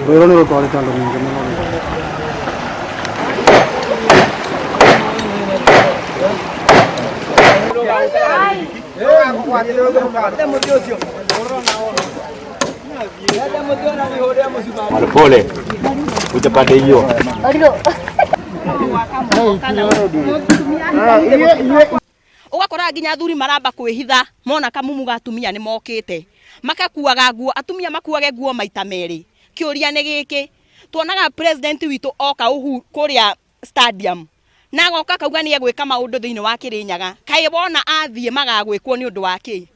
rwĩro nĩ rũtwarĩte andũ nyingĩ mũno. Pole utapata hiyo. Ugakora nginya athuri maramba kwihitha mona kamumu gatumia ni mokite makakuaga nguo, atumia makuage nguo maita meri. Kiuria ni giki tuonaga president witu oka kuria stadium na goka kauga ni egwika maundu thiini wa Kirinyaga, kai wona athie magagwikwo ni undu waki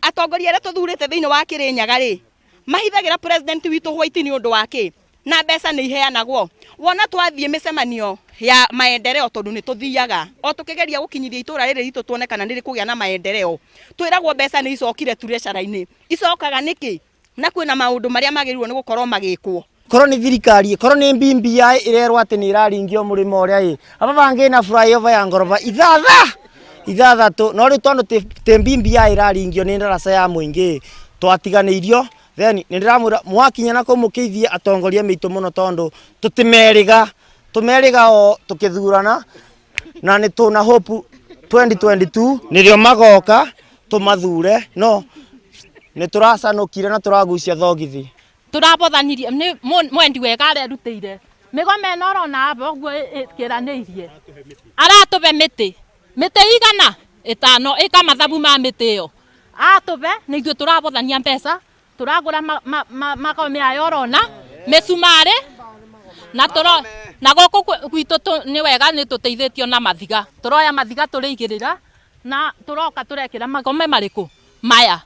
atongoria ria tuthurite thiini wa Kirinyaga ri mahithagira president witu White ni undu waki na mbeca ni iheanagwo. Wona twathie micemanio ya maendeleo tondu ni tuthiaga o tukigeria gukinyiria itura riri ritu tuone kana niri kugia na maendeleo, twiragwo mbeca ni icokire treasury-ini. Icokaga niki na kwina maundu maria magirirwo ni gukorwo magikwo. Korwo ni thirikari, korwo ni BBI irerwo ati ni iraringio murimo uria aba bangi na flyover ya ngoroba ithathatu no ri tondu te BBI iraringio ni ndaraca ya muingi twatiganirio. Then nindiramwira mwakinya na kumukithia atongoria mitu muno tondu tumeriga o tukithurana na ni tuna hope 2022 nirio magoka tumathure no ni turacanukire na turagucia thogithi turabothanirie ni mwendi wega arerutire migome norona aboguo kiraniirie aratuve miti igana itano ikamathabu ma miti yo atuve ni ithu turabothania mbeca turagura magome ayo rona mesumare na goko gwitu ni wega ni tuteithitio na mathiga turoya mathiga turigirira na turoka turekira magome mariku maya